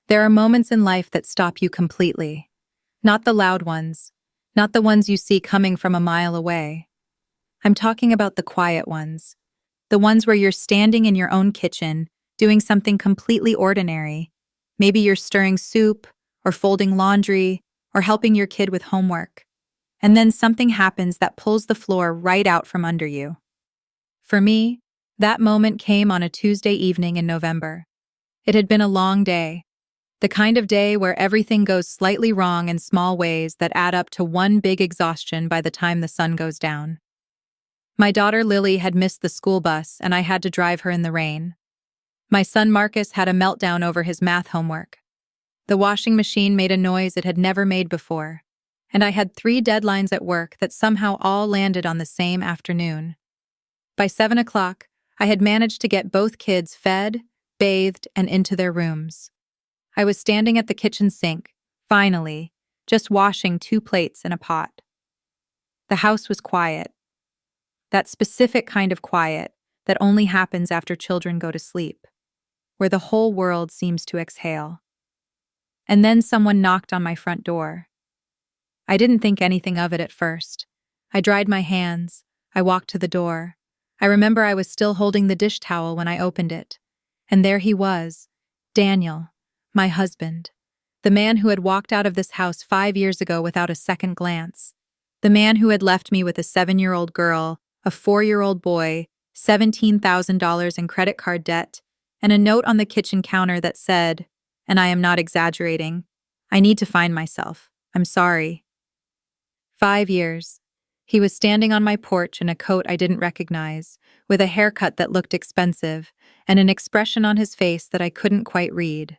There are moments in life that stop you completely. Not the loud ones, not the ones you see coming from a mile away. I'm talking about the quiet ones. The ones where you're standing in your own kitchen, doing something completely ordinary. Maybe you're stirring soup, or folding laundry, or helping your kid with homework. And then something happens that pulls the floor right out from under you. For me, that moment came on a Tuesday evening in November. It had been a long day. The kind of day where everything goes slightly wrong in small ways that add up to one big exhaustion by the time the sun goes down. My daughter Lily had missed the school bus and I had to drive her in the rain. My son Marcus had a meltdown over his math homework. The washing machine made a noise it had never made before, and I had 3 deadlines at work that somehow all landed on the same afternoon. By 7 o'clock, I had managed to get both kids fed, bathed, and into their rooms. I was standing at the kitchen sink, finally, just washing 2 plates in a pot. The house was quiet. That specific kind of quiet that only happens after children go to sleep, where the whole world seems to exhale. And then someone knocked on my front door. I didn't think anything of it at first. I dried my hands. I walked to the door. I remember I was still holding the dish towel when I opened it. And there he was, Daniel, my husband. The man who had walked out of this house 5 years ago without a second glance. The man who had left me with a 7-year-old girl, a 4-year-old boy, $17,000 in credit card debt, and a note on the kitchen counter that said, and I am not exaggerating, "I need to find myself. I'm sorry." 5 years. He was standing on my porch in a coat I didn't recognize, with a haircut that looked expensive, and an expression on his face that I couldn't quite read.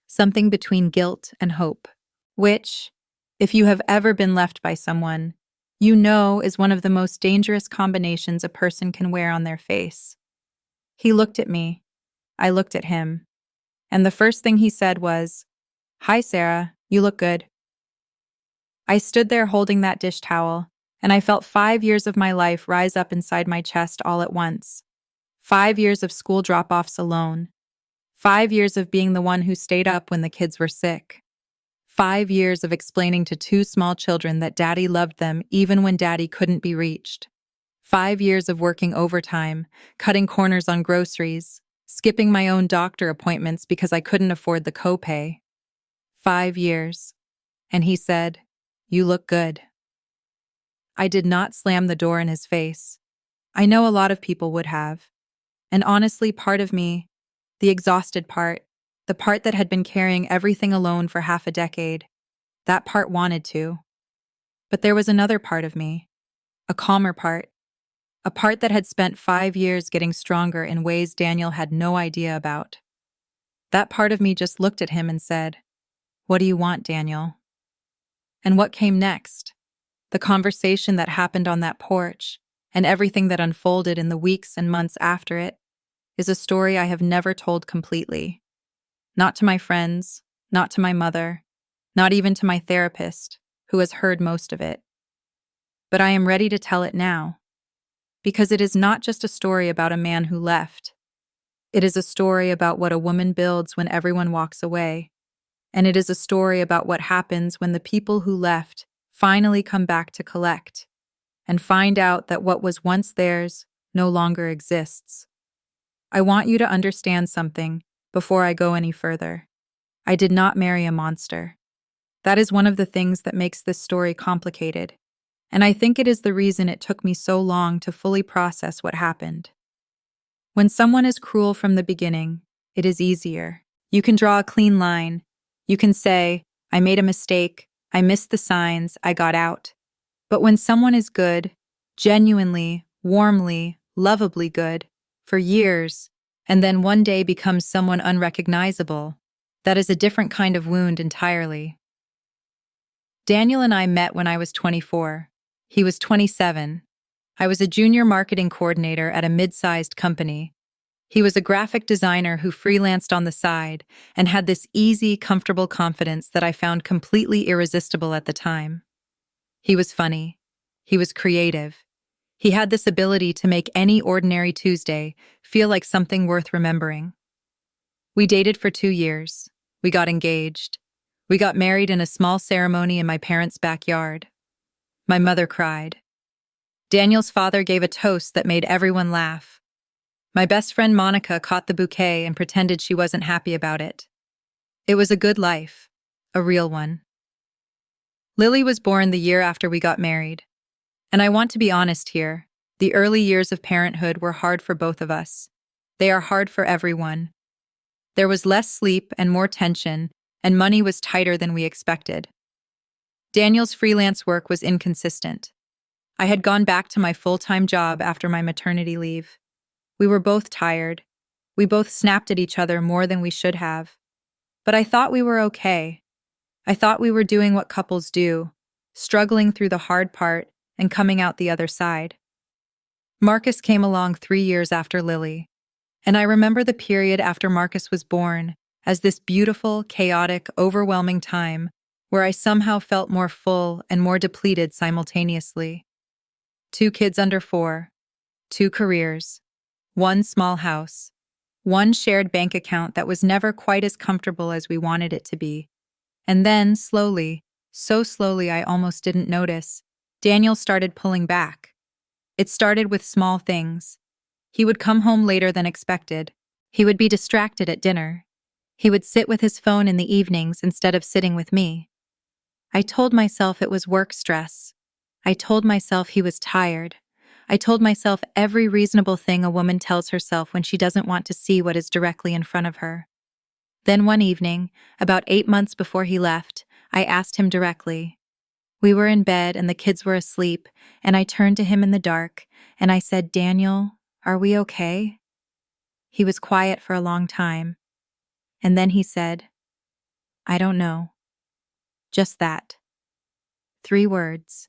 Something between guilt and hope, which, if you have ever been left by someone, you know is one of the most dangerous combinations a person can wear on their face. He looked at me. I looked at him. And the first thing he said was, "Hi, Sarah, you look good." I stood there holding that dish towel, and I felt 5 years of my life rise up inside my chest all at once. 5 years of school drop-offs alone. 5 years of being the one who stayed up when the kids were sick. 5 years of explaining to 2 small children that Daddy loved them even when Daddy couldn't be reached. 5 years of working overtime, cutting corners on groceries, skipping my own doctor appointments because I couldn't afford the copay. 5 years. And he said, "You look good." I did not slam the door in his face. I know a lot of people would have. And honestly, part of me, the exhausted part, the part that had been carrying everything alone for half a decade, that part wanted to. But there was another part of me, a calmer part, a part that had spent 5 years getting stronger in ways Daniel had no idea about. That part of me just looked at him and said, "What do you want, Daniel?" And what came next? The conversation that happened on that porch, and everything that unfolded in the weeks and months after it, is a story I have never told completely. Not to my friends, not to my mother, not even to my therapist, who has heard most of it. But I am ready to tell it now, because it is not just a story about a man who left. It is a story about what a woman builds when everyone walks away, and it is a story about what happens when the people who left finally come back to collect, and find out that what was once theirs no longer exists. I want you to understand something before I go any further. I did not marry a monster. That is one of the things that makes this story complicated, and I think it is the reason it took me so long to fully process what happened. When someone is cruel from the beginning, it is easier. You can draw a clean line. You can say, "I made a mistake. I missed the signs. I got out." But when someone is good, genuinely, warmly, lovably good, for years, and then one day becomes someone unrecognizable, that is a different kind of wound entirely. Daniel and I met when I was 24. He was 27. I was a junior marketing coordinator at a mid-sized company. He was a graphic designer who freelanced on the side and had this easy, comfortable confidence that I found completely irresistible at the time. He was funny. He was creative. He had this ability to make any ordinary Tuesday feel like something worth remembering. We dated for 2 years. We got engaged. We got married in a small ceremony in my parents' backyard. My mother cried. Daniel's father gave a toast that made everyone laugh. My best friend Monica caught the bouquet and pretended she wasn't happy about it. It was a good life, a real one. Lily was born the year after we got married. And I want to be honest here, the early years of parenthood were hard for both of us. They are hard for everyone. There was less sleep and more tension, and money was tighter than we expected. Daniel's freelance work was inconsistent. I had gone back to my full-time job after my maternity leave. We were both tired. We both snapped at each other more than we should have. But I thought we were okay. I thought we were doing what couples do, struggling through the hard part and coming out the other side. Marcus came along 3 years after Lily, and I remember the period after Marcus was born as this beautiful, chaotic, overwhelming time where I somehow felt more full and more depleted simultaneously. 2 kids under 4, 2 careers, 1 small house, 1 shared bank account that was never quite as comfortable as we wanted it to be. And then, slowly, so slowly I almost didn't notice, Daniel started pulling back. It started with small things. He would come home later than expected. He would be distracted at dinner. He would sit with his phone in the evenings instead of sitting with me. I told myself it was work stress. I told myself he was tired. I told myself every reasonable thing a woman tells herself when she doesn't want to see what is directly in front of her. Then one evening, about 8 months before he left, I asked him directly. We were in bed and the kids were asleep, and I turned to him in the dark, and I said, "Daniel, are we okay?" He was quiet for a long time, and then he said, "I don't know." Just that. 3 words.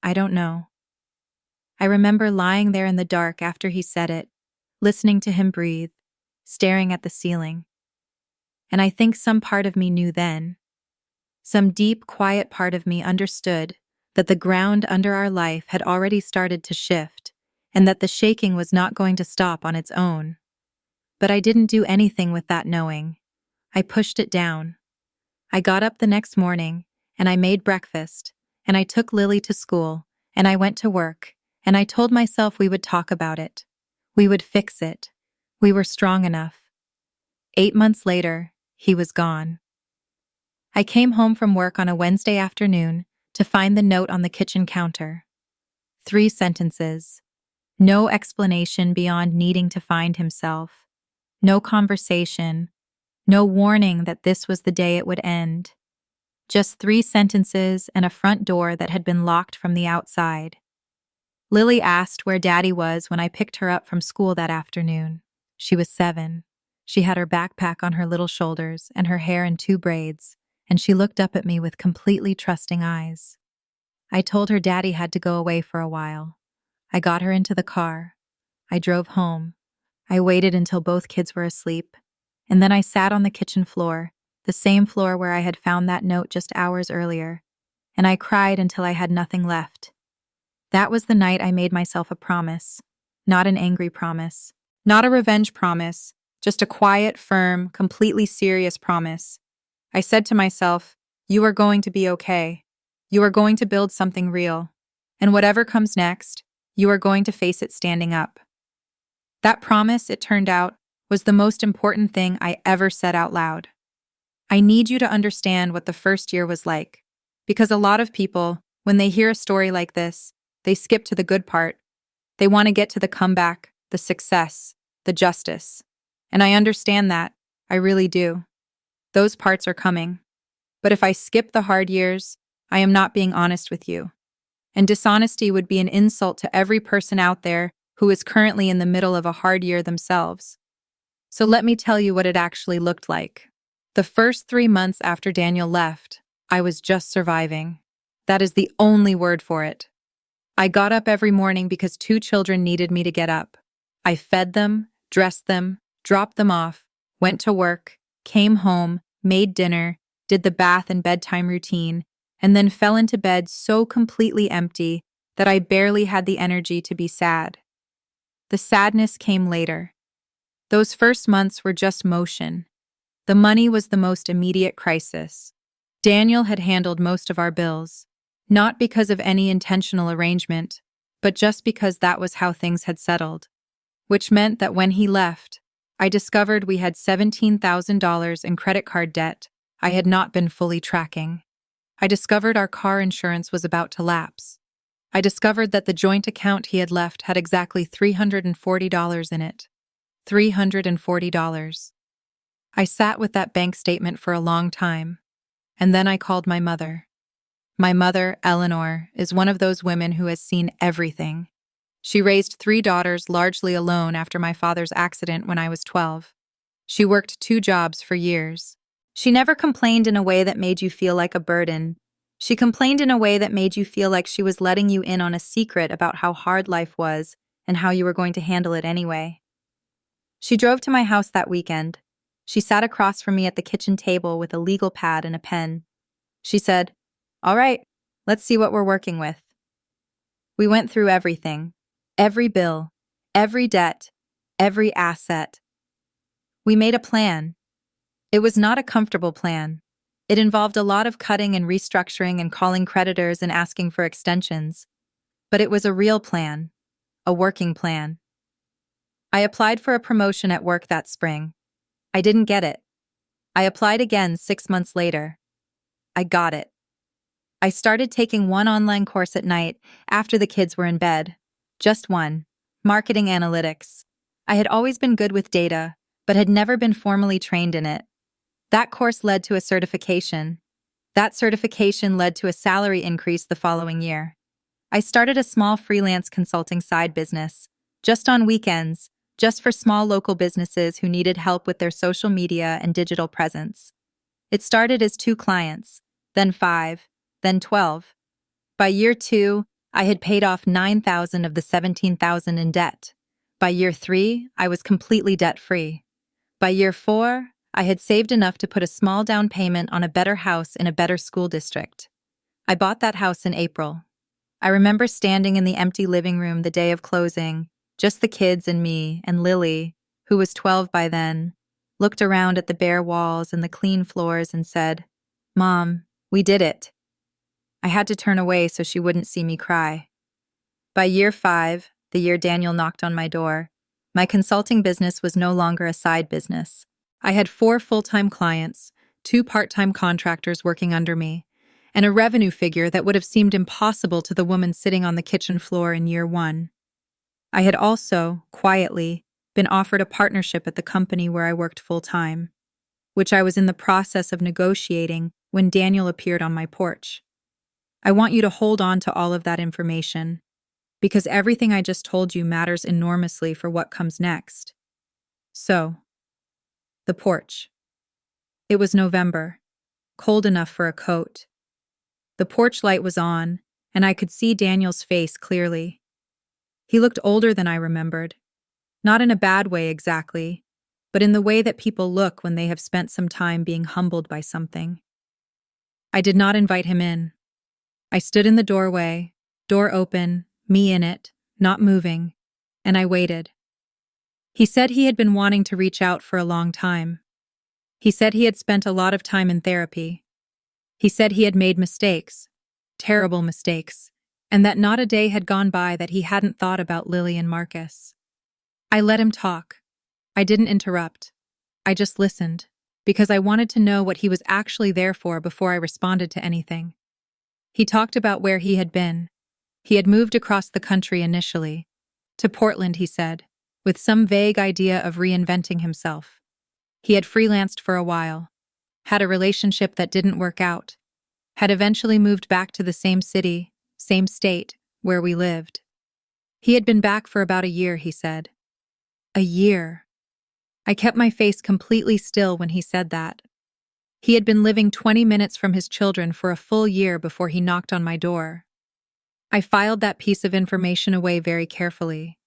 I don't know. I remember lying there in the dark after he said it, listening to him breathe, staring at the ceiling. And I think some part of me knew then. Some deep, quiet part of me understood that the ground under our life had already started to shift, and that the shaking was not going to stop on its own. But I didn't do anything with that knowing. I pushed it down. I got up the next morning, and I made breakfast, and I took Lily to school, and I went to work, and I told myself we would talk about it. We would fix it. We were strong enough. 8 months later, he was gone. I came home from work on a Wednesday afternoon to find the note on the kitchen counter. 3 sentences. No explanation beyond needing to find himself. No conversation. No warning that this was the day it would end. Just 3 sentences and a front door that had been locked from the outside. Lily asked where Daddy was when I picked her up from school that afternoon. She was 7. She had her backpack on her little shoulders and her hair in 2 braids, and she looked up at me with completely trusting eyes. I told her Daddy had to go away for a while. I got her into the car. I drove home. I waited until both kids were asleep, and then I sat on the kitchen floor, the same floor where I had found that note just hours earlier, and I cried until I had nothing left. That was the night I made myself a promise, not an angry promise, not a revenge promise, just a quiet, firm, completely serious promise. I said to myself, "You are going to be okay. You are going to build something real. And whatever comes next, you are going to face it standing up." That promise, it turned out, was the most important thing I ever said out loud. I need you to understand what the first year was like, because a lot of people, when they hear a story like this, they skip to the good part. They want to get to the comeback, the success, the justice. And I understand that. I really do. Those parts are coming. But if I skip the hard years, I am not being honest with you. And dishonesty would be an insult to every person out there who is currently in the middle of a hard year themselves. So let me tell you what it actually looked like. The first 3 months after Daniel left, I was just surviving. That is the only word for it. I got up every morning because 2 children needed me to get up. I fed them, dressed them, dropped them off, went to work, came home, made dinner, did the bath and bedtime routine, and then fell into bed so completely empty that I barely had the energy to be sad. The sadness came later. Those first months were just motion. The money was the most immediate crisis. Daniel had handled most of our bills, not because of any intentional arrangement, but just because that was how things had settled. Which meant that when he left, I discovered we had $17,000 in credit card debt I had not been fully tracking. I discovered our car insurance was about to lapse. I discovered that the joint account he had left had exactly $340 in it. $340. I sat with that bank statement for a long time, and then I called my mother. My mother, Eleanor, is one of those women who has seen everything. She raised 3 daughters largely alone after my father's accident when I was 12. She worked 2 jobs for years. She never complained in a way that made you feel like a burden. She complained in a way that made you feel like she was letting you in on a secret about how hard life was and how you were going to handle it anyway. She drove to my house that weekend. She sat across from me at the kitchen table with a legal pad and a pen. She said, "All right, let's see what we're working with." We went through everything. Every bill, every debt, every asset. We made a plan. It was not a comfortable plan. It involved a lot of cutting and restructuring and calling creditors and asking for extensions. But it was a real plan, a working plan. I applied for a promotion at work that spring. I didn't get it. I applied again 6 months later. I got it. I started taking one online course at night after the kids were in bed. Just one. Marketing analytics. I had always been good with data, but had never been formally trained in it. That course led to a certification. That certification led to a salary increase the following year. I started a small freelance consulting side business, just on weekends, just for small local businesses who needed help with their social media and digital presence. It started as 2 clients, then 5, then 12. By year 2, I had paid off $9,000 of the $17,000 in debt. By year 3, I was completely debt-free. By year 4, I had saved enough to put a small down payment on a better house in a better school district. I bought that house in April. I remember standing in the empty living room the day of closing, just the kids and me, and Lily, who was 12 by then, looked around at the bare walls and the clean floors and said, "Mom, we did it." I had to turn away so she wouldn't see me cry. By year 5, the year Daniel knocked on my door, my consulting business was no longer a side business. I had 4 full-time clients, 2 part-time contractors working under me, and a revenue figure that would have seemed impossible to the woman sitting on the kitchen floor in year 1. I had also, quietly, been offered a partnership at the company where I worked full-time, which I was in the process of negotiating when Daniel appeared on my porch. I want you to hold on to all of that information, because everything I just told you matters enormously for what comes next. So, the porch. It was November, cold enough for a coat. The porch light was on, and I could see Daniel's face clearly. He looked older than I remembered. Not in a bad way exactly, but in the way that people look when they have spent some time being humbled by something. I did not invite him in. I stood in the doorway, door open, me in it, not moving, and I waited. He said he had been wanting to reach out for a long time. He said he had spent a lot of time in therapy. He said he had made mistakes, terrible mistakes, and that not a day had gone by that he hadn't thought about Lily and Marcus. I let him talk. I didn't interrupt. I just listened, because I wanted to know what he was actually there for before I responded to anything. He talked about where he had been. He had moved across the country initially. To Portland, he said, with some vague idea of reinventing himself. He had freelanced for a while, had a relationship that didn't work out, had eventually moved back to the same city, same state, where we lived. He had been back for about a year, he said. A year. I kept my face completely still when he said that. He had been living 20 minutes from his children for a full year before he knocked on my door. I filed that piece of information away very carefully.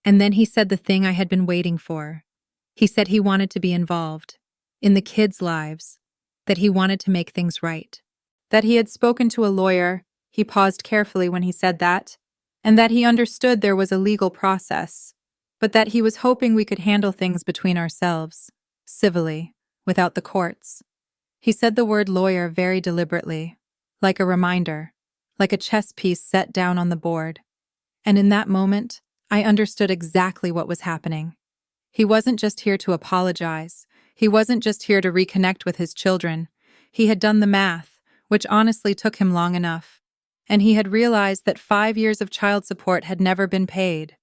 And then he said the thing I had been waiting for. He said he wanted to be involved, in the kids' lives, that he wanted to make things right. That he had spoken to a lawyer, he paused carefully when he said that, and that he understood there was a legal process, but that he was hoping we could handle things between ourselves, civilly, without the courts. He said the word lawyer very deliberately, like a reminder, like a chess piece set down on the board. And in that moment, I understood exactly what was happening. He wasn't just here to apologize. He wasn't just here to reconnect with his children. He had done the math, which honestly took him long enough. And he had realized that 5 years of child support had never been paid.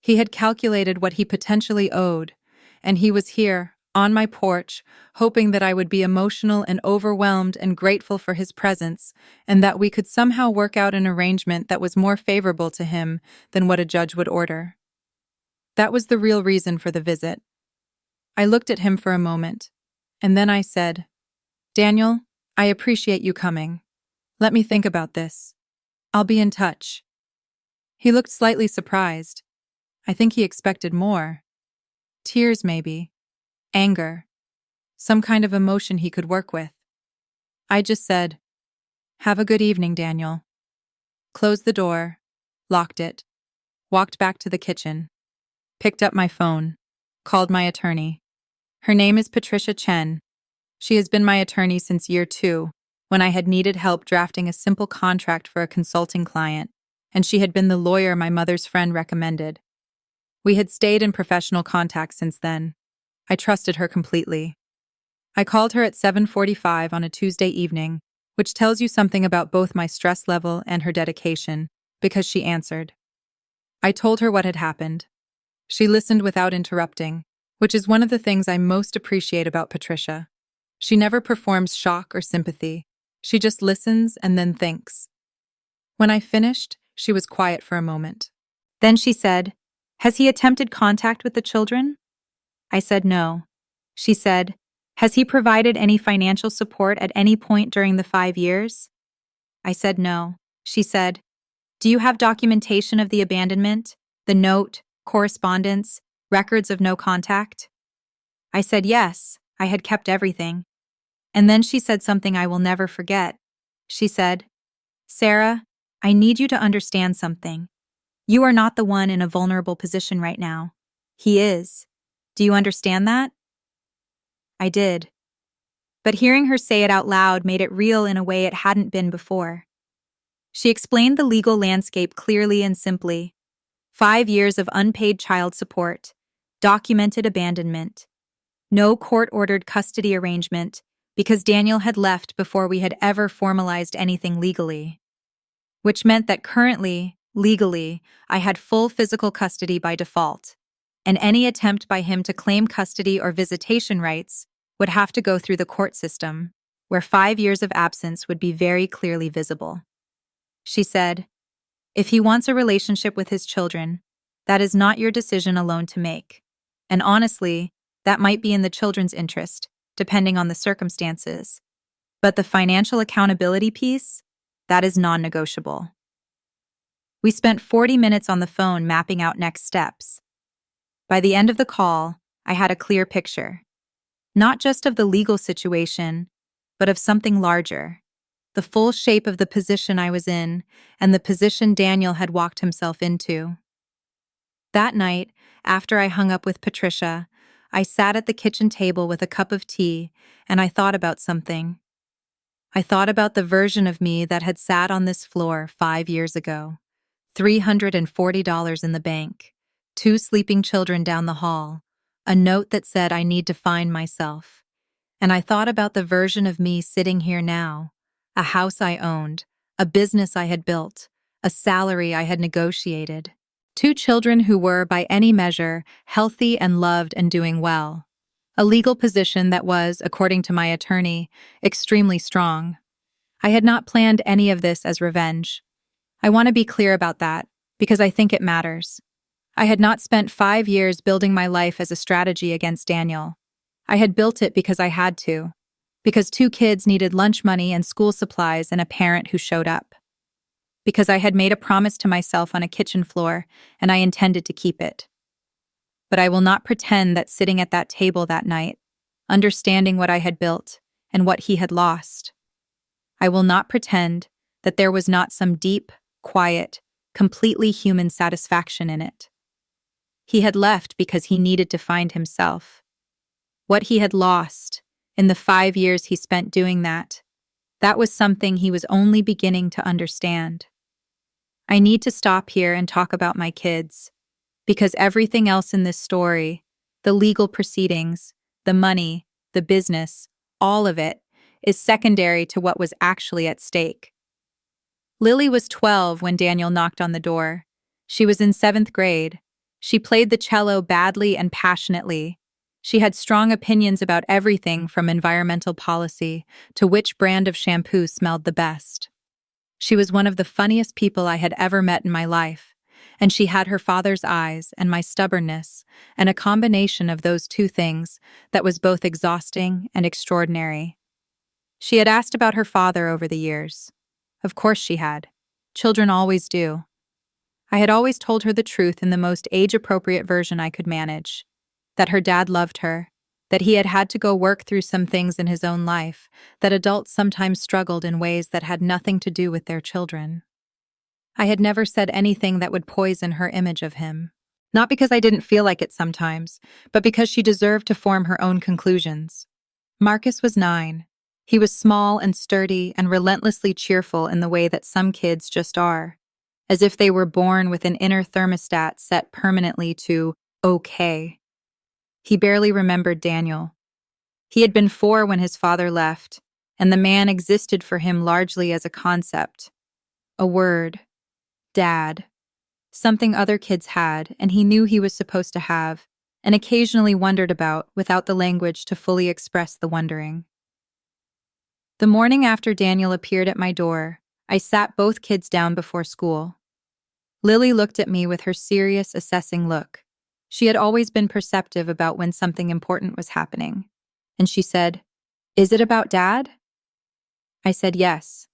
He had calculated what he potentially owed, and he was here, on my porch, hoping that I would be emotional and overwhelmed and grateful for his presence, and that we could somehow work out an arrangement that was more favorable to him than what a judge would order. That was the real reason for the visit. I looked at him for a moment, and then I said, "Daniel, I appreciate you coming. Let me think about this. I'll be in touch." He looked slightly surprised. I think he expected more. Tears, maybe. Anger. Some kind of emotion he could work with. I just said, "Have a good evening, Daniel." Closed the door, locked it, walked back to the kitchen, picked up my phone, called my attorney. Her name is Patricia Chen. She has been my attorney since year 2, when I had needed help drafting a simple contract for a consulting client, and she had been the lawyer my mother's friend recommended. We had stayed in professional contact since then. I trusted her completely. I called her at 7:45 on a Tuesday evening, which tells you something about both my stress level and her dedication, because she answered. I told her what had happened. She listened without interrupting, which is one of the things I most appreciate about Patricia. She never performs shock or sympathy. She just listens and then thinks. When I finished, she was quiet for a moment. Then she said, "Has he attempted contact with the children?" I said no. She said, "Has he provided any financial support at any point during the 5 years?" I said no. She said, "Do you have documentation of the abandonment, the note, correspondence, records of no contact?" I said yes, I had kept everything. And then she said something I will never forget. She said, "Sarah, I need you to understand something. You are not the one in a vulnerable position right now. He is. Do you understand that?" I did. But hearing her say it out loud made it real in a way it hadn't been before. She explained the legal landscape clearly and simply. 5 years of unpaid child support, documented abandonment, no court-ordered custody arrangement because Daniel had left before we had ever formalized anything legally. Which meant that currently, legally, I had full physical custody by default, and any attempt by him to claim custody or visitation rights would have to go through the court system, where 5 years of absence would be very clearly visible. She said, "If he wants a relationship with his children, that is not your decision alone to make. And honestly, that might be in the children's interest, depending on the circumstances. But the financial accountability piece, that is non-negotiable." We spent 40 minutes on the phone mapping out next steps. By the end of the call, I had a clear picture. Not just of the legal situation, but of something larger. The full shape of the position I was in, and the position Daniel had walked himself into. That night, after I hung up with Patricia, I sat at the kitchen table with a cup of tea, and I thought about something. I thought about the version of me that had sat on this floor 5 years ago. $340 in the bank, 2 sleeping children down the hall, a note that said I need to find myself. And I thought about the version of me sitting here now, a house I owned, a business I had built, a salary I had negotiated, 2 children who were, by any measure, healthy and loved and doing well, a legal position that was, according to my attorney, extremely strong. I had not planned any of this as revenge. I want to be clear about that, because I think it matters. I had not spent 5 years building my life as a strategy against Daniel. I had built it because I had to, because 2 kids needed lunch money and school supplies and a parent who showed up. Because I had made a promise to myself on a kitchen floor, and I intended to keep it. But I will not pretend that sitting at that table that night, understanding what I had built and what he had lost, I will not pretend that there was not some deep, quiet, completely human satisfaction in it. He had left because he needed to find himself. What he had lost, in the 5 years he spent doing that. That was something he was only beginning to understand. I need to stop here and talk about my kids, because everything else in this story, the legal proceedings, the money, the business, all of it, is secondary to what was actually at stake. Lily was 12 when Daniel knocked on the door. She was in 7th grade. She played the cello badly and passionately. She had strong opinions about everything from environmental policy to which brand of shampoo smelled the best. She was one of the funniest people I had ever met in my life, and she had her father's eyes and my stubbornness, and a combination of those two things that was both exhausting and extraordinary. She had asked about her father over the years. Of course she had. Children always do. I had always told her the truth in the most age-appropriate version I could manage. That her dad loved her, that he had had to go work through some things in his own life, that adults sometimes struggled in ways that had nothing to do with their children. I had never said anything that would poison her image of him. Not because I didn't feel like it sometimes, but because she deserved to form her own conclusions. Marcus was 9. He was small and sturdy and relentlessly cheerful in the way that some kids just are, as if they were born with an inner thermostat set permanently to okay. He barely remembered Daniel. He had been 4 when his father left, and the man existed for him largely as a concept. A word. Dad. Something other kids had, and he knew he was supposed to have, and occasionally wondered about without the language to fully express the wondering. The morning after Daniel appeared at my door, I sat both kids down before school. Lily looked at me with her serious, assessing look. She had always been perceptive about when something important was happening. And she said, "Is it about Dad?" I said yes.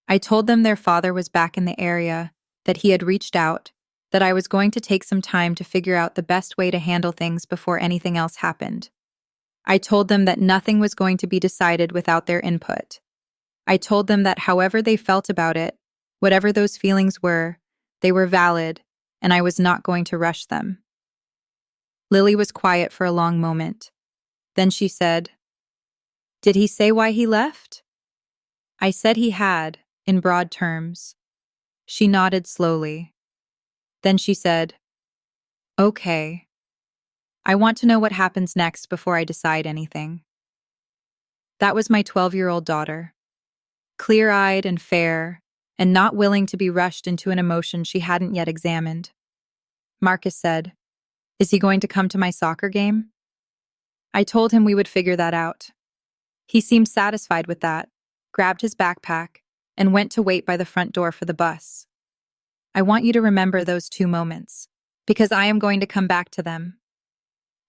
I told them their father was back in the area, that he had reached out, that I was going to take some time to figure out the best way to handle things before anything else happened. I told them that nothing was going to be decided without their input. I told them that however they felt about it, whatever those feelings were, they were valid, and I was not going to rush them. Lily was quiet for a long moment. Then she said, "Did he say why he left?" I said he had, in broad terms. She nodded slowly. Then she said, "Okay. I want to know what happens next before I decide anything." That was my 12-year-old daughter. Clear-eyed and fair, and not willing to be rushed into an emotion she hadn't yet examined. Marcus said, "Is he going to come to my soccer game?" I told him we would figure that out. He seemed satisfied with that, grabbed his backpack, and went to wait by the front door for the bus. I want you to remember those 2 moments, because I am going to come back to them.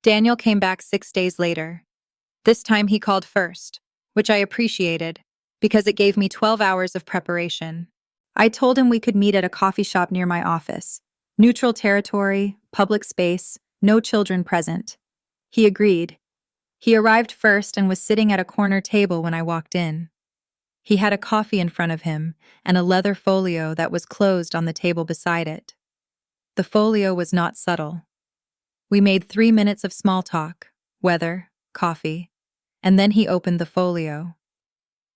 Daniel came back 6 days later. This time he called first, which I appreciated, because it gave me 12 hours of preparation. I told him we could meet at a coffee shop near my office. Neutral territory, public space, no children present. He agreed. He arrived first and was sitting at a corner table when I walked in. He had a coffee in front of him and a leather folio that was closed on the table beside it. The folio was not subtle. We made 3 minutes of small talk, weather, coffee, and then he opened the folio.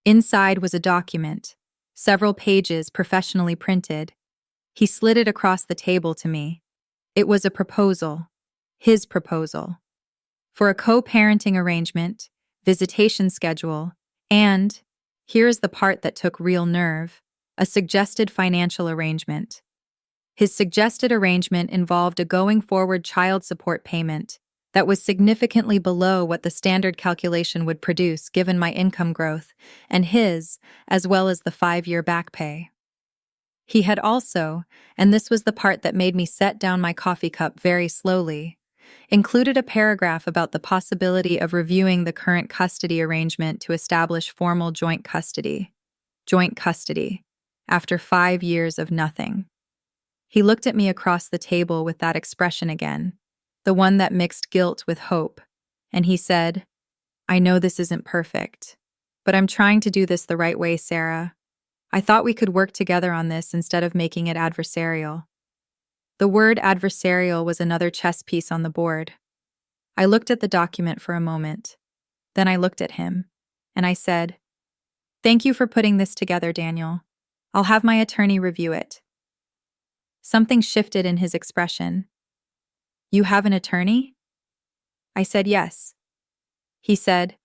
Inside was a document, several pages professionally printed. He slid it across the table to me. It was a proposal, his proposal, for a co-parenting arrangement, visitation schedule, and, here is the part that took real nerve, a suggested financial arrangement. His suggested arrangement involved a going-forward child support payment that was significantly below what the standard calculation would produce given my income growth, and his, as well as the 5-year back pay. He had also, and this was the part that made me set down my coffee cup very slowly, included a paragraph about the possibility of reviewing the current custody arrangement to establish formal joint custody, after 5 years of nothing. He looked at me across the table with that expression again, the one that mixed guilt with hope, and he said, "I know this isn't perfect, but I'm trying to do this the right way, Sarah. I thought we could work together on this instead of making it adversarial." The word adversarial was another chess piece on the board. I looked at the document for a moment. Then I looked at him, and I said, "Thank you for putting this together, Daniel. I'll have my attorney review it." Something shifted in his expression. "You have an attorney?" I said yes. He said,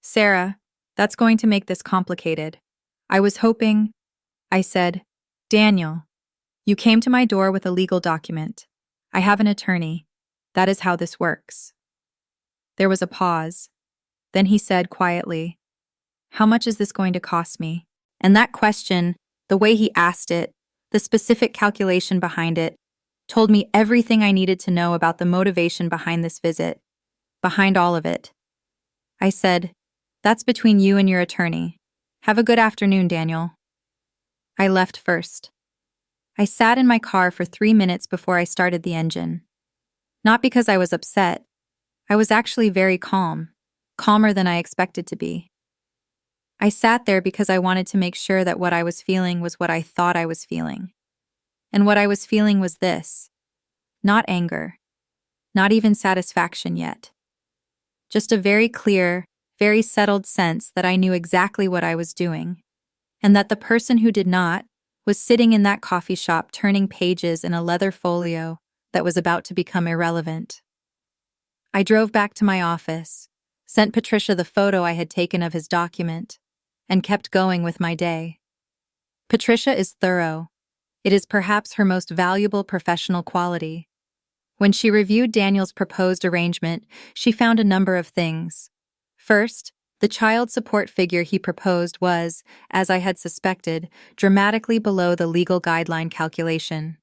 "Sarah, that's going to make this complicated. I was hoping—" I said, "Daniel, you came to my door with a legal document. I have an attorney. That is how this works." There was a pause. Then he said quietly, "How much is this going to cost me?" And that question, the way he asked it, the specific calculation behind it, told me everything I needed to know about the motivation behind this visit, behind all of it. I said, "That's between you and your attorney. Have a good afternoon, Daniel." I left first. I sat in my car for 3 minutes before I started the engine. Not because I was upset. I was actually very calm, calmer than I expected to be. I sat there because I wanted to make sure that what I was feeling was what I thought I was feeling. And what I was feeling was this. Not anger. Not even satisfaction yet. Just a very clear, very settled sense that I knew exactly what I was doing, and that the person who did not was sitting in that coffee shop turning pages in a leather folio that was about to become irrelevant. I drove back to my office, sent Patricia the photo I had taken of his document, and kept going with my day. Patricia is thorough. It is perhaps her most valuable professional quality. When she reviewed Daniel's proposed arrangement, she found a number of things. First, the child support figure he proposed was, as I had suspected, dramatically below the legal guideline calculation.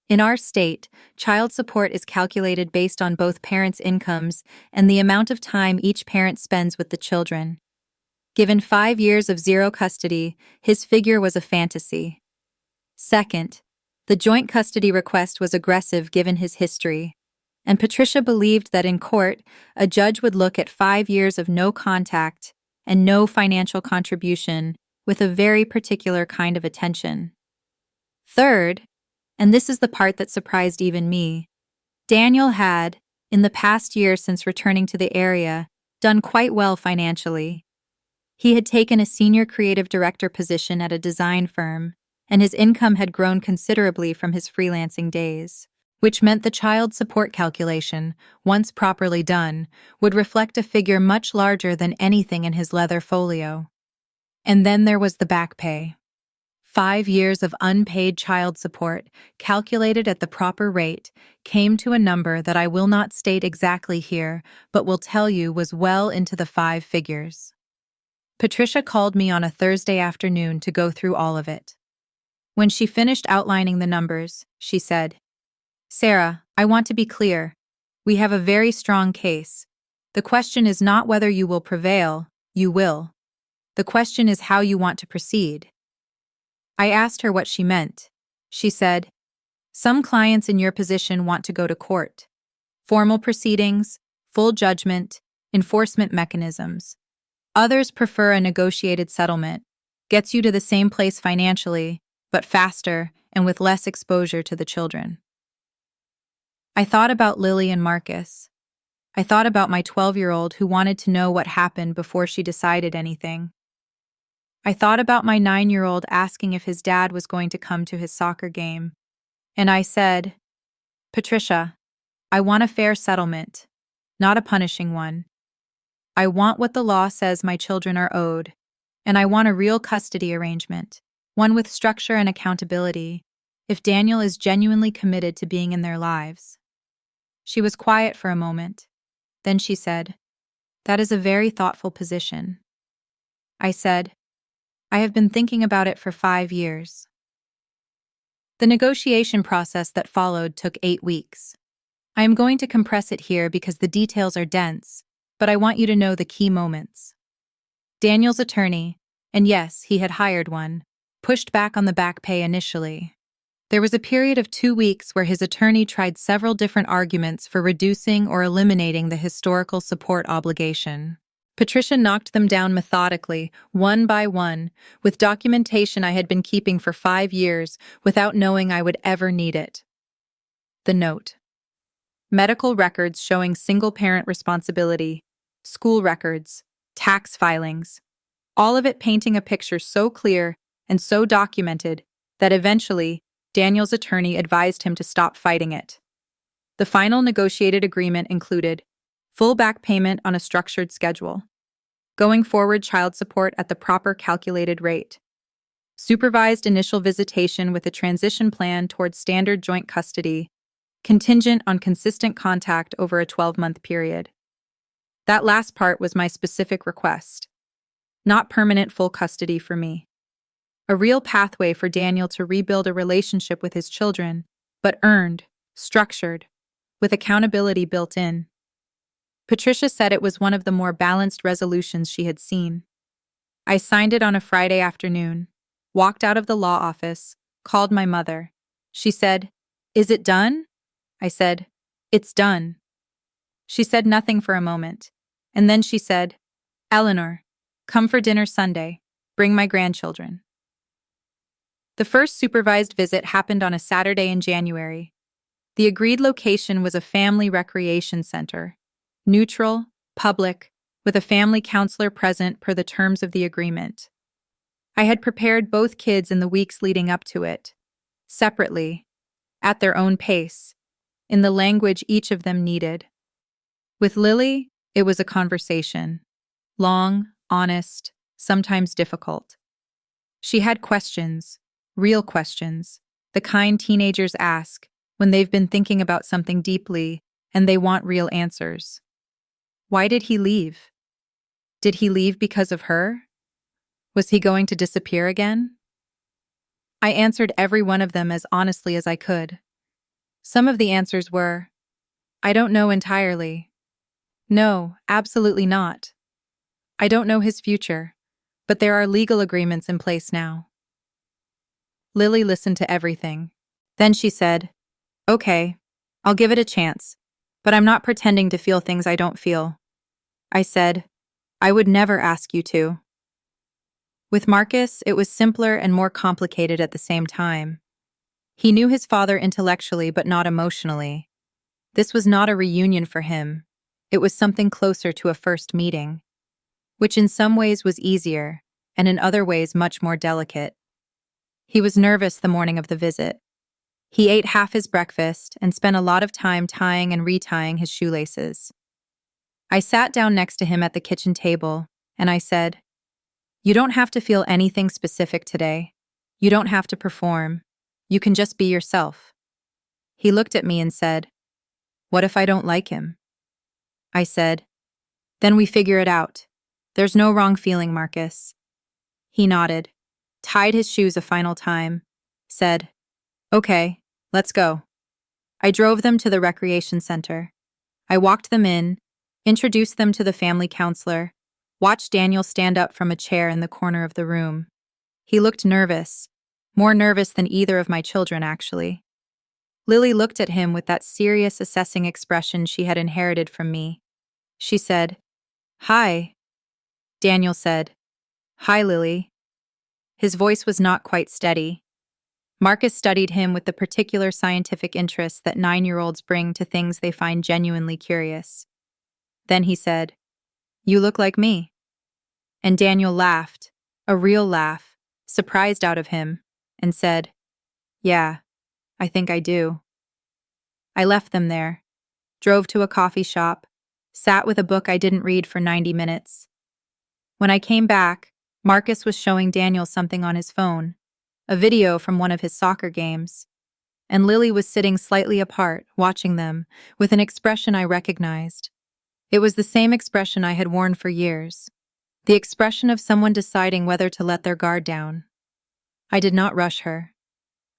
In our state, child support is calculated based on both parents' incomes and the amount of time each parent spends with the children. Given 5 years of zero custody, his figure was a fantasy. Second, the joint custody request was aggressive given his history, and Patricia believed that in court, a judge would look at 5 years of no contact and no financial contribution with a very particular kind of attention. Third, and this is the part that surprised even me, Daniel had, in the past year since returning to the area, done quite well financially. He had taken a senior creative director position at a design firm, and his income had grown considerably from his freelancing days, which meant the child support calculation, once properly done, would reflect a figure much larger than anything in his leather folio. And then there was the back pay. 5 years of unpaid child support, calculated at the proper rate, came to a number that I will not state exactly here, but will tell you was well into the 5 figures. Patricia called me on a Thursday afternoon to go through all of it. When she finished outlining the numbers, she said, "Sarah, I want to be clear. We have a very strong case. The question is not whether you will prevail, you will. The question is how you want to proceed." I asked her what she meant. She said, "Some clients in your position want to go to court. Formal proceedings, full judgment, enforcement mechanisms. Others prefer a negotiated settlement, gets you to the same place financially, but faster and with less exposure to the children." I thought about Lily and Marcus. I thought about my 12-year-old who wanted to know what happened before she decided anything. I thought about my 9-year-old asking if his dad was going to come to his soccer game. And I said, "Patricia, I want a fair settlement, not a punishing one. I want what the law says my children are owed, and I want a real custody arrangement, one with structure and accountability, if Daniel is genuinely committed to being in their lives." She was quiet for a moment. Then she said, "That is a very thoughtful position." I said, "I have been thinking about it for 5 years." The negotiation process that followed took 8 weeks. I am going to compress it here because the details are dense, but I want you to know the key moments. Daniel's attorney, and yes, he had hired one, pushed back on the back pay initially. There was a period of 2 weeks where his attorney tried several different arguments for reducing or eliminating the historical support obligation. Patricia knocked them down methodically, one by one, with documentation I had been keeping for 5 years without knowing I would ever need it. The note. Medical records showing single-parent responsibility, school records, tax filings, all of it painting a picture so clear and so documented that eventually Daniel's attorney advised him to stop fighting it. The final negotiated agreement included full back payment on a structured schedule, going forward child support at the proper calculated rate, supervised initial visitation with a transition plan towards standard joint custody, contingent on consistent contact over a 12-month period. That last part was my specific request. Not permanent full custody for me. A real pathway for Daniel to rebuild a relationship with his children, but earned, structured, with accountability built in. Patricia said it was one of the more balanced resolutions she had seen. I signed it on a Friday afternoon, walked out of the law office, called my mother. She said, "Is it done?" I said, "It's done." She said nothing for a moment, and then she said, "Eleanor, come for dinner Sunday. Bring my grandchildren." The first supervised visit happened on a Saturday in January. The agreed location was a family recreation center, neutral, public, with a family counselor present per the terms of the agreement. I had prepared both kids in the weeks leading up to it, separately, at their own pace, in the language each of them needed. With Lily, it was a conversation, long, honest, sometimes difficult. She had questions, real questions, the kind teenagers ask when they've been thinking about something deeply and they want real answers. Why did he leave? Did he leave because of her? Was he going to disappear again? I answered every one of them as honestly as I could. Some of the answers were, "I don't know entirely." "No, absolutely not. I don't know his future, but there are legal agreements in place now." Lily listened to everything. Then she said, "Okay, I'll give it a chance, but I'm not pretending to feel things I don't feel." I said, "I would never ask you to." With Marcus, it was simpler and more complicated at the same time. He knew his father intellectually but not emotionally. This was not a reunion for him. It was something closer to a first meeting, which in some ways was easier, and in other ways much more delicate. He was nervous the morning of the visit. He ate half his breakfast and spent a lot of time tying and retying his shoelaces. I sat down next to him at the kitchen table, and I said, "You don't have to feel anything specific today. You don't have to perform. You can just be yourself." He looked at me and said, "What if I don't like him?" I said, "Then we figure it out. There's no wrong feeling, Marcus." He nodded, tied his shoes a final time, said, "Okay, let's go." I drove them to the recreation center. I walked them in, introduced them to the family counselor, watched Daniel stand up from a chair in the corner of the room. He looked nervous, more nervous than either of my children, actually. Lily looked at him with that serious, assessing expression she had inherited from me. She said, "Hi." Daniel said, "Hi, Lily." His voice was not quite steady. Marcus studied him with the particular scientific interest that 9-year-olds bring to things they find genuinely curious. Then he said, "You look like me." And Daniel laughed, a real laugh, surprised out of him, and said, "Yeah, I think I do." I left them there, drove to a coffee shop, sat with a book I didn't read for 90 minutes. When I came back, Marcus was showing Daniel something on his phone, a video from one of his soccer games, and Lily was sitting slightly apart, watching them, with an expression I recognized. It was the same expression I had worn for years, the expression of someone deciding whether to let their guard down. I did not rush her.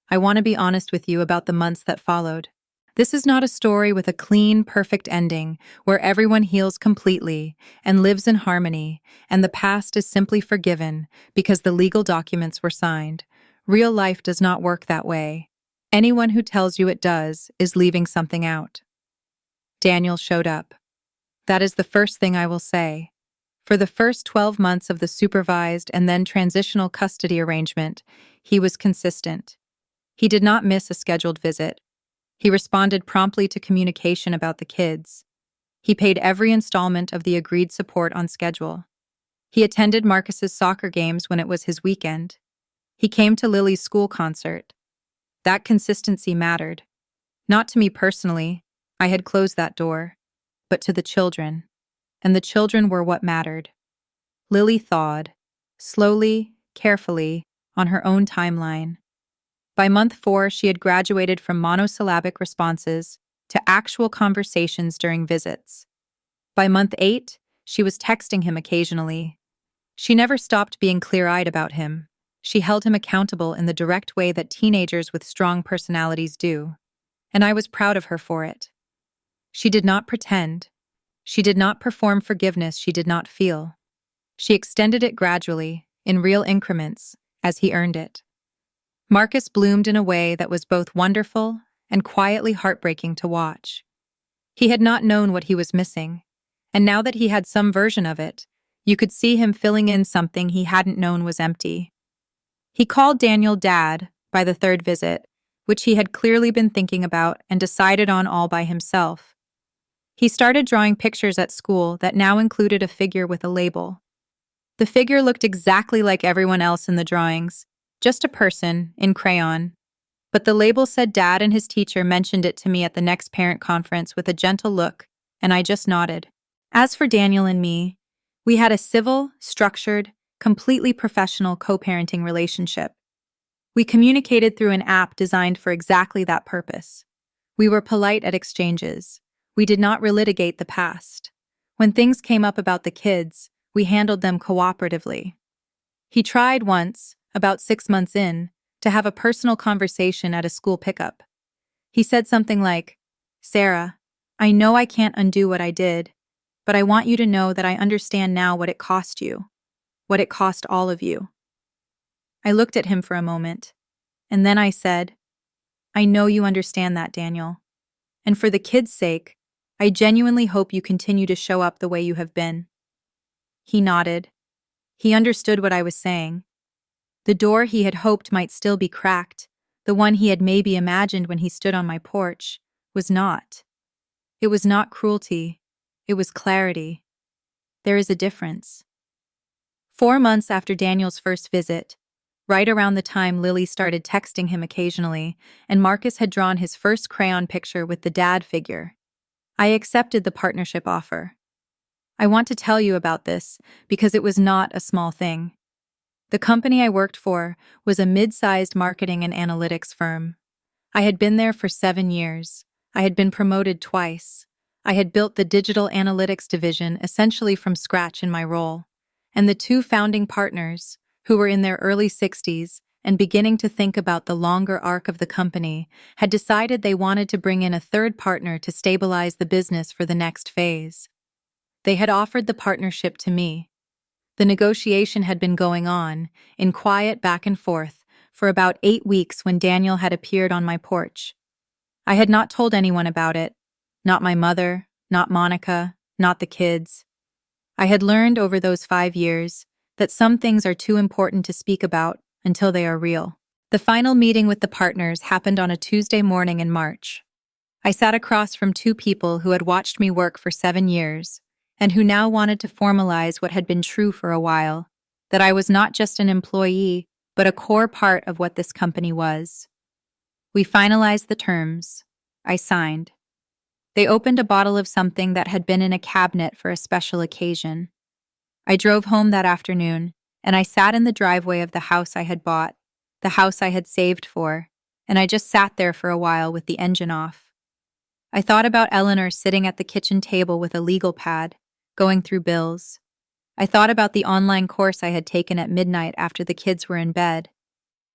I want to be honest with you about the months that followed. This is not a story with a clean, perfect ending where everyone heals completely and lives in harmony and the past is simply forgiven because the legal documents were signed. Real life does not work that way. Anyone who tells you it does is leaving something out. Daniel showed up. That is the first thing I will say. For the first 12 months of the supervised and then transitional custody arrangement, he was consistent. He did not miss a scheduled visit. He responded promptly to communication about the kids. He paid every installment of the agreed support on schedule. He attended Marcus's soccer games when it was his weekend. He came to Lily's school concert. That consistency mattered. Not to me personally, I had closed that door, but to the children. And the children were what mattered. Lily thawed, slowly, carefully, on her own timeline. By month 4, she had graduated from monosyllabic responses to actual conversations during visits. By month 8, she was texting him occasionally. She never stopped being clear-eyed about him. She held him accountable in the direct way that teenagers with strong personalities do. And I was proud of her for it. She did not pretend. She did not perform forgiveness she did not feel. She extended it gradually, in real increments, as he earned it. Marcus bloomed in a way that was both wonderful and quietly heartbreaking to watch. He had not known what he was missing, and now that he had some version of it, you could see him filling in something he hadn't known was empty. He called Daniel Dad by the 3rd visit, which he had clearly been thinking about and decided on all by himself. He started drawing pictures at school that now included a figure with a label. The figure looked exactly like everyone else in the drawings, just a person, in crayon. But the label said Dad and his teacher mentioned it to me at the next parent conference with a gentle look, and I just nodded. As for Daniel and me, we had a civil, structured, completely professional co-parenting relationship. We communicated through an app designed for exactly that purpose. We were polite at exchanges. We did not relitigate the past. When things came up about the kids, we handled them cooperatively. He tried once, about 6 months in, to have a personal conversation at a school pickup. He said something like, "Sarah, I know I can't undo what I did, but I want you to know that I understand now what it cost you, what it cost all of you." I looked at him for a moment, and then I said, "I know you understand that, Daniel. And for the kids' sake, I genuinely hope you continue to show up the way you have been." He nodded. He understood what I was saying. The door he had hoped might still be cracked, the one he had maybe imagined when he stood on my porch, was not. It was not cruelty. It was clarity. There is a difference. 4 months after Daniel's first visit, right around the time Lily started texting him occasionally, and Marcus had drawn his first crayon picture with the dad figure, I accepted the partnership offer. I want to tell you about this because it was not a small thing. The company I worked for was a mid-sized marketing and analytics firm. I had been there for 7 years. I had been promoted twice. I had built the digital analytics division essentially from scratch in my role. And the 2 founding partners, who were in their early 60s and beginning to think about the longer arc of the company, had decided they wanted to bring in a 3rd partner to stabilize the business for the next phase. They had offered the partnership to me. The negotiation had been going on, in quiet back and forth, for about 8 weeks when Daniel had appeared on my porch. I had not told anyone about it, not my mother, not Monica, not the kids. I had learned over those 5 years that some things are too important to speak about until they are real. The final meeting with the partners happened on a Tuesday morning in March. I sat across from 2 people who had watched me work for 7 years, and who now wanted to formalize what had been true for a while, that I was not just an employee, but a core part of what this company was. We finalized the terms. I signed. They opened a bottle of something that had been in a cabinet for a special occasion. I drove home that afternoon, and I sat in the driveway of the house I had bought, the house I had saved for, and I just sat there for a while with the engine off. I thought about Eleanor sitting at the kitchen table with a legal pad, going through bills. I thought about the online course I had taken at midnight after the kids were in bed.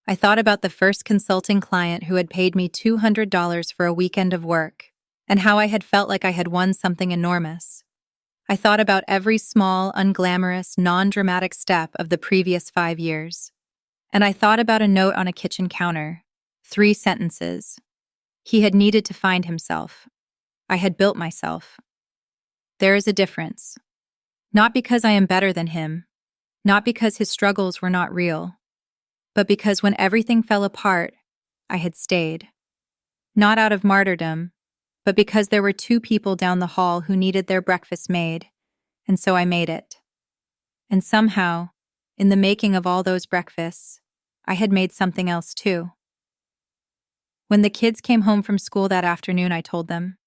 I thought about the first consulting client who had paid me $200 for a weekend of work, and how I had felt like I had won something enormous. I thought about every small, unglamorous, non-dramatic step of the previous 5 years. And I thought about a note on a kitchen counter, 3 sentences. He had needed to find himself. I had built myself. There is a difference. Not because I am better than him, not because his struggles were not real, but because when everything fell apart, I had stayed. Not out of martyrdom, but because there were 2 people down the hall who needed their breakfast made, and so I made it. And somehow, in the making of all those breakfasts, I had made something else too. When the kids came home from school that afternoon, I told them.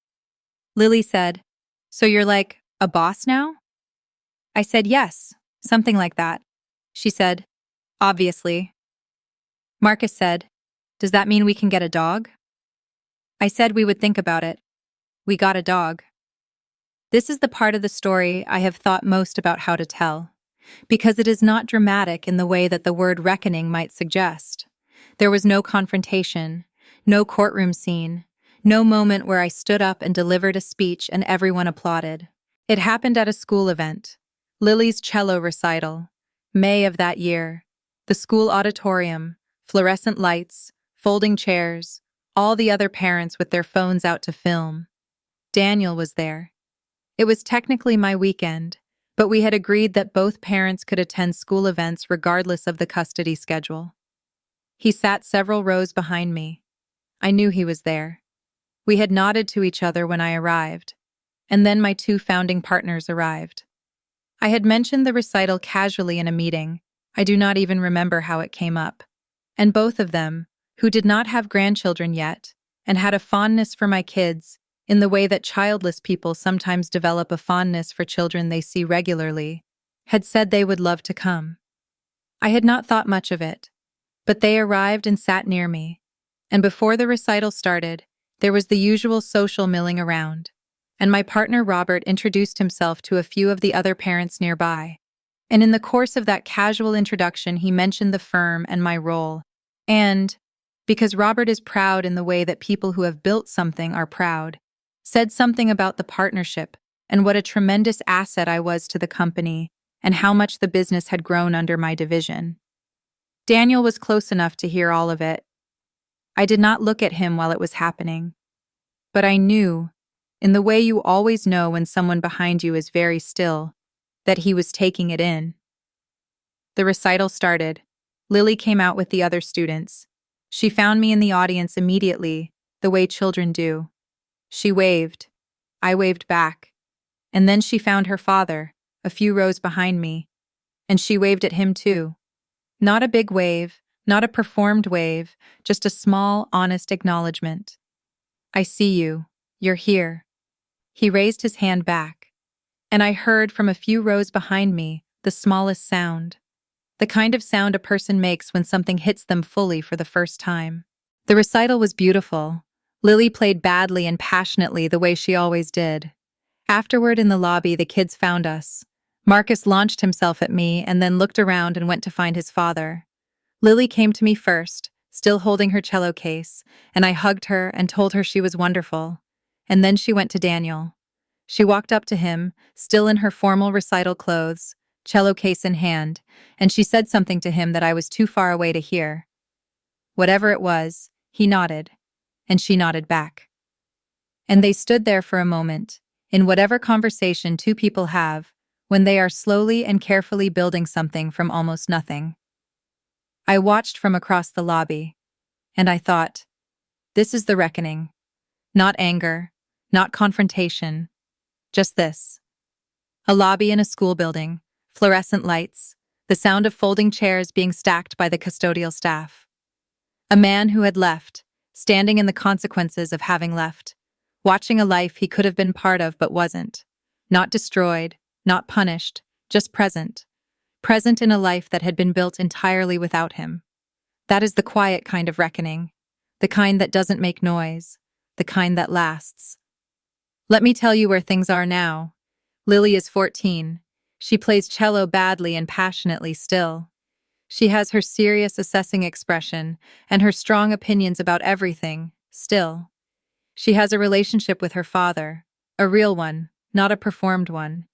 Lily said, "So you're like a boss now?" I said, "Yes, something like that." She said, "Obviously." Marcus said, "Does that mean we can get a dog?" I said we would think about it. We got a dog. This is the part of the story I have thought most about how to tell, because it is not dramatic in the way that the word reckoning might suggest. There was no confrontation, no courtroom scene, no moment where I stood up and delivered a speech and everyone applauded. It happened at a school event, Lily's cello recital, May of that year. The school auditorium, fluorescent lights, folding chairs, all the other parents with their phones out to film. Daniel was there. It was technically my weekend, but we had agreed that both parents could attend school events regardless of the custody schedule. He sat several rows behind me. I knew he was there. We had nodded to each other when I arrived, and then my two founding partners arrived. I had mentioned the recital casually in a meeting. I do not even remember how it came up. And both of them, who did not have grandchildren yet, and had a fondness for my kids, in the way that childless people sometimes develop a fondness for children they see regularly, had said they would love to come. I had not thought much of it, but they arrived and sat near me, and before the recital started, there was the usual social milling around, and my partner Robert introduced himself to a few of the other parents nearby. And in the course of that casual introduction, he mentioned the firm and my role, and, because Robert is proud in the way that people who have built something are proud, said something about the partnership and what a tremendous asset I was to the company and how much the business had grown under my division. Daniel was close enough to hear all of it. I did not look at him while it was happening, but I knew, in the way you always know when someone behind you is very still, that he was taking it in. The recital started. Lily came out with the other students. She found me in the audience immediately, the way children do. She waved. I waved back. And then she found her father, a few rows behind me, and she waved at him too. Not a big wave, not a performed wave, just a small, honest acknowledgement. "I see you. You're here." He raised his hand back, and I heard from a few rows behind me the smallest sound. The kind of sound a person makes when something hits them fully for the first time. The recital was beautiful. Lily played badly and passionately the way she always did. Afterward in the lobby, the kids found us. Marcus launched himself at me and then looked around and went to find his father. Lily came to me first, still holding her cello case, and I hugged her and told her she was wonderful. And then she went to Daniel. She walked up to him, still in her formal recital clothes, cello case in hand, and she said something to him that I was too far away to hear. Whatever it was, he nodded, and she nodded back. And they stood there for a moment, in whatever conversation two people have, when they are slowly and carefully building something from almost nothing. I watched from across the lobby, and I thought, this is the reckoning. Not anger, not confrontation, just this. A lobby in a school building, fluorescent lights, the sound of folding chairs being stacked by the custodial staff. A man who had left, standing in the consequences of having left, watching a life he could have been part of but wasn't. Not destroyed, not punished, just present. Present in a life that had been built entirely without him. That is the quiet kind of reckoning, the kind that doesn't make noise, the kind that lasts. Let me tell you where things are now. Lily is 14. She plays cello badly and passionately still. She has her serious, assessing expression and her strong opinions about everything, still. She has a relationship with her father, a real one, not a performed one.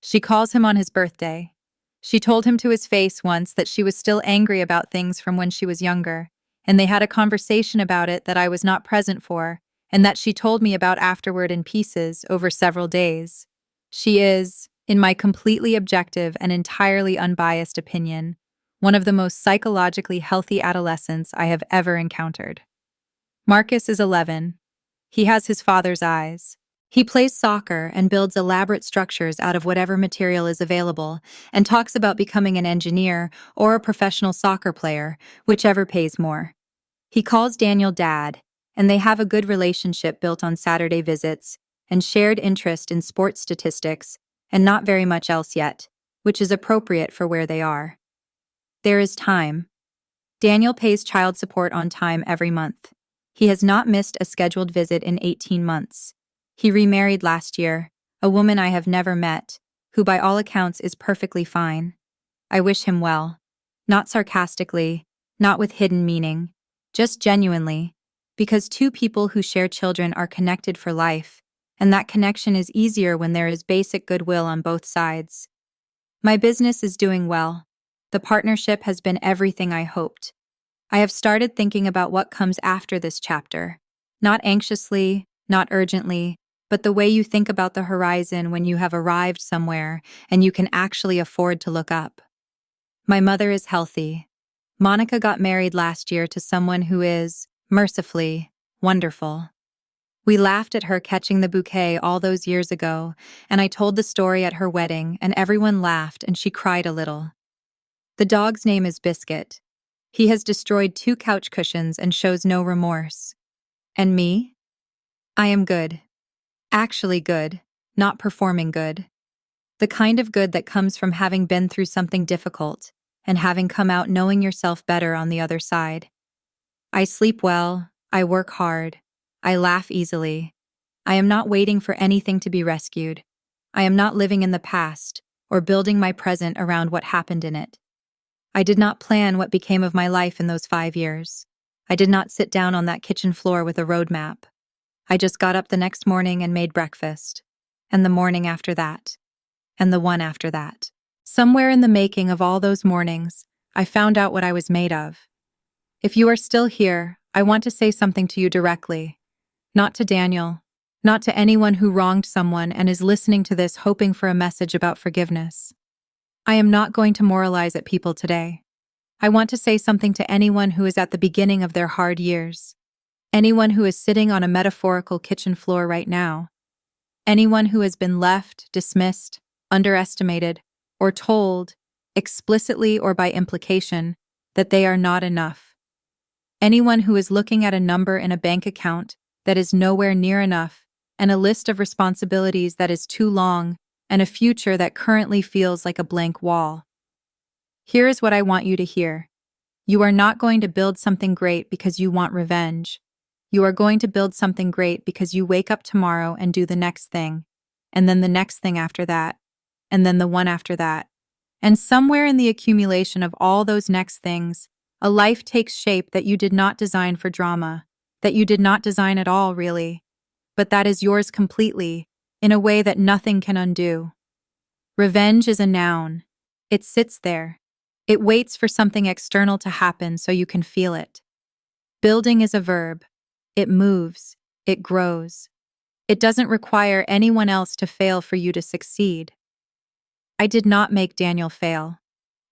She calls him on his birthday. She told him to his face once that she was still angry about things from when she was younger, and they had a conversation about it that I was not present for, and that she told me about afterward in pieces over several days. She is, in my completely objective and entirely unbiased opinion, one of the most psychologically healthy adolescents I have ever encountered. Marcus is 11. He has his father's eyes. He plays soccer and builds elaborate structures out of whatever material is available, and talks about becoming an engineer or a professional soccer player, whichever pays more. He calls Daniel Dad, and they have a good relationship built on Saturday visits and shared interest in sports statistics, and not very much else yet, which is appropriate for where they are. There is time. Daniel pays child support on time every month. He has not missed a scheduled visit in 18 months. He remarried last year, a woman I have never met, who by all accounts is perfectly fine. I wish him well. Not sarcastically, not with hidden meaning, just genuinely, because two people who share children are connected for life, and that connection is easier when there is basic goodwill on both sides. My business is doing well. The partnership has been everything I hoped. I have started thinking about what comes after this chapter. Not anxiously, not urgently, but the way you think about the horizon when you have arrived somewhere and you can actually afford to look up. My mother is healthy. Monica got married last year to someone who is, mercifully, wonderful. We laughed at her catching the bouquet all those years ago, and I told the story at her wedding, and everyone laughed and she cried a little. The dog's name is Biscuit. He has destroyed 2 couch cushions and shows no remorse. And me? I am good. Actually good, not performing good. The kind of good that comes from having been through something difficult and having come out knowing yourself better on the other side. I sleep well, I work hard, I laugh easily. I am not waiting for anything to be rescued. I am not living in the past or building my present around what happened in it. I did not plan what became of my life in those 5 years. I did not sit down on that kitchen floor with a roadmap. I just got up the next morning and made breakfast, and the morning after that, and the one after that. Somewhere in the making of all those mornings, I found out what I was made of. If you are still here, I want to say something to you directly. Not to Daniel, not to anyone who wronged someone and is listening to this hoping for a message about forgiveness. I am not going to moralize at people today. I want to say something to anyone who is at the beginning of their hard years. Anyone who is sitting on a metaphorical kitchen floor right now. Anyone who has been left, dismissed, underestimated, or told, explicitly or by implication, that they are not enough. Anyone who is looking at a number in a bank account that is nowhere near enough, and a list of responsibilities that is too long, and a future that currently feels like a blank wall. Here is what I want you to hear. You are not going to build something great because you want revenge. You are going to build something great because you wake up tomorrow and do the next thing, and then the next thing after that, and then the one after that. And somewhere in the accumulation of all those next things, a life takes shape that you did not design for drama, that you did not design at all, really, but that is yours completely, in a way that nothing can undo. Revenge is a noun. It sits there. It waits for something external to happen so you can feel it. Building is a verb. It moves. It grows. It doesn't require anyone else to fail for you to succeed. I did not make Daniel fail.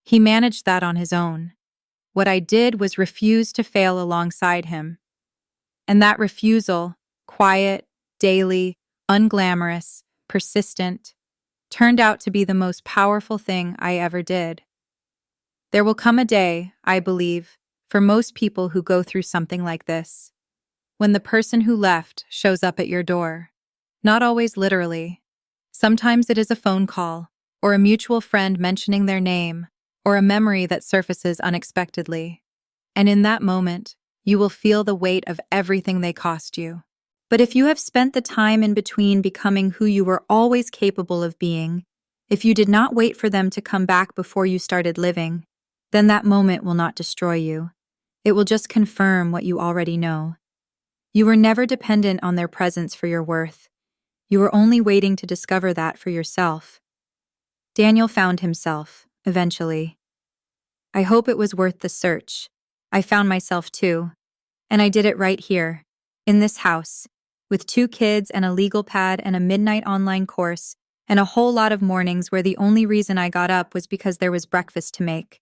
He managed that on his own. What I did was refuse to fail alongside him. And that refusal, quiet, daily, unglamorous, persistent, turned out to be the most powerful thing I ever did. There will come a day, I believe, for most people who go through something like this, when the person who left shows up at your door. Not always literally. Sometimes it is a phone call, or a mutual friend mentioning their name, or a memory that surfaces unexpectedly. And in that moment, you will feel the weight of everything they cost you. But if you have spent the time in between becoming who you were always capable of being, if you did not wait for them to come back before you started living, then that moment will not destroy you. It will just confirm what you already know. You were never dependent on their presence for your worth. You were only waiting to discover that for yourself. Daniel found himself, eventually. I hope it was worth the search. I found myself too. And I did it right here, in this house, with 2 kids and a legal pad and a midnight online course, and a whole lot of mornings where the only reason I got up was because there was breakfast to make.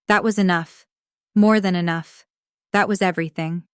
That was enough. More than enough. That was everything.